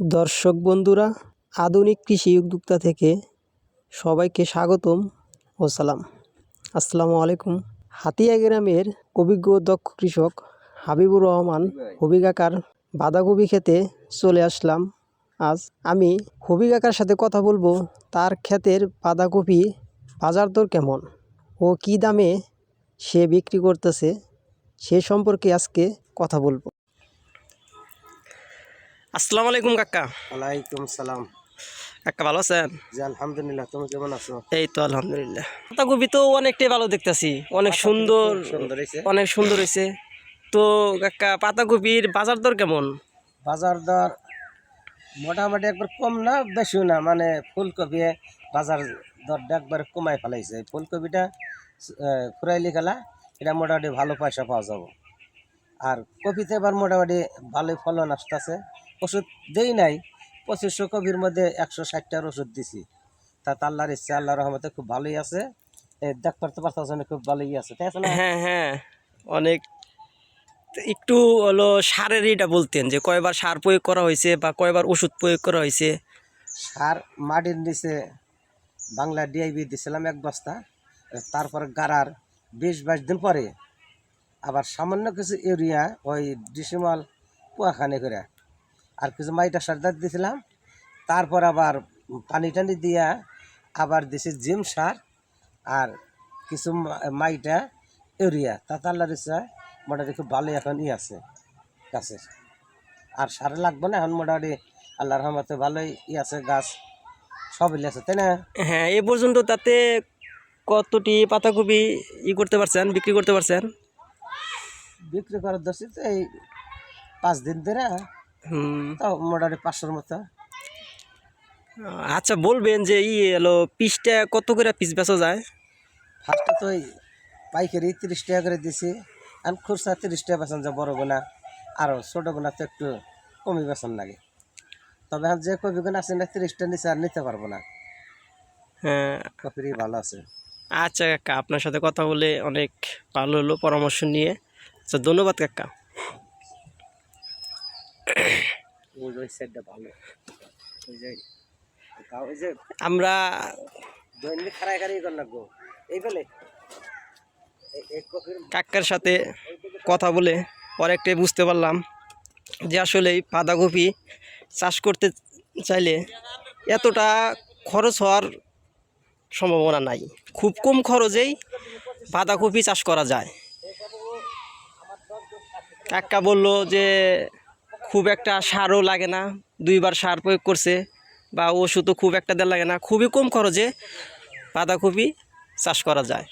দর্শক বন্ধুরা, আধুনিক কৃষি উদ্যোক্তা থেকে সবাইকে স্বাগতম ও সালাম। আসসালামু আলাইকুম। হাতিয়া গ্রামের অভিজ্ঞ দক্ষ কৃষক হাবিবুর রহমান হবি কাকার বাঁধাকপি খেতে চলে আসলাম। আজ আমি হবি কাকার সাথে কথা বলবো তার ক্ষেতের বাঁধাকপি বাজার দর কেমন ও কী দামে সে বিক্রি করতেছে সে সম্পর্কে আজকে কথা বলবো। আসসালামু আলাইকুম কাকা। ওয়ালাইকুম সালাম। কাকা ভালো আছেন? জি আলহামদুলিল্লাহ, তুমি কেমন আছো? এই তো আলহামদুলিল্লাহ। পাতাকপি তো অনেকটাই ভালো দেখতেছি, অনেক সুন্দর অনেক সুন্দর হয়েছে। তো কাকা পাতাকপির বাজার দর কেমন? বাজার দর মোটামুটি একবার কম না বেশিও না, মানে ফুলকপি বাজার দরটা একবার কমাই ফেলাইছে। ফুলকপিটা ফুরাইলি গেলা এটা মোটামুটি ভালো পয়সা পাওয়া যাবে। আর কপিতে এবার মোটামুটি ভালোই ফলন আসতেছে। ওষুধ দেই নাই, 2500 কপির মধ্যে 160টার ওষুধ দিছি। তা আল্লাহর ইচ্ছা, আল্লাহর রহমতে খুব ভালোই আছে। দেখ করতে পারতেছে খুব ভালোই আছে, তাই আছে না? হ্যাঁ হ্যাঁ, অনেক। একটু হলো সারের এটা বলতেন যে কয়বার সার প্রয়োগ করা হয়েছে বা কয়বার ওষুধ প্রয়োগ করা হয়েছে। সার মাটির নিচে বাংলা ডিআইবি দিছিলাম 1 বস্তা, তারপর গাড়ার 20-22 দিন পরে আবার সামান্য কিছু ইউরিয়া ওই ডিসিমাল পোয়াখানে করে আর কিছু মাইটা সার দিছিলাম। তারপর আবার পানি টানি দিয়া আবার দিছি জিম সার আর কিছু মাইটা ইউরিয়া। তাতে আল্লাহর ইচ্ছা মোটামুটি খুব ভালোই এখন আছে গাছের। আর সার লাগবে না এখন, মোটামুটি আল্লাহর রহমতে ভালোই আছে, গাছ সবই আছে, তাই না? হ্যাঁ, এ পর্যন্ত তাতে কতটি পাতাকপি করতে পারছেন, বিক্রি করতে পারছেন? বিক্রি করার দোষী তো এই 5 দিন ধরে তাও মোটামুটি 500-র মতো। আচ্ছা, বলবেন যে হলো পিসটা কত করে পিস বেচা যায়? ফার্স্টে তো ওই পাইকারি 30 টাকা করে দিছি, আর খুচরা 30 টাকা বেতন যায়। বড় গোনা আরও ছোটো গোনা তো একটু কমই বেতন লাগে। তবে যে কপি গোনা আছে না 30টা নিচে আর নিতে পারবো না। হ্যাঁ, কপিরই ভালো আছে। আচ্ছা কাকা, আপনার সাথে কথা বলে অনেক ভালো হলো পরামর্শ নিয়ে। আচ্ছা, ধন্যবাদ কাকা। ওই সাইডটা ভালো, ওই যে আমরা দৈনিক খারাই খারাই করে লাগবো এই বেলে কাকার সাথে কথা বলে অনেকটাই বুঝতে পারলাম যে আসলে এই বাঁধাকপি চাষ করতে চাইলে এতটা খরচ হওয়ার সম্ভাবনা নাই। খুব কম খরচেই বাঁধাকপি চাষ করা যায়। কাকা বলল যে খুব একটা সারও লাগে না, 2বার সার প্রয়োগ করছে, বা ওষুধও খুব একটা দেওয়া লাগে না, খুবই কম খরচে বাঁধাকপি চাষ করা যায়।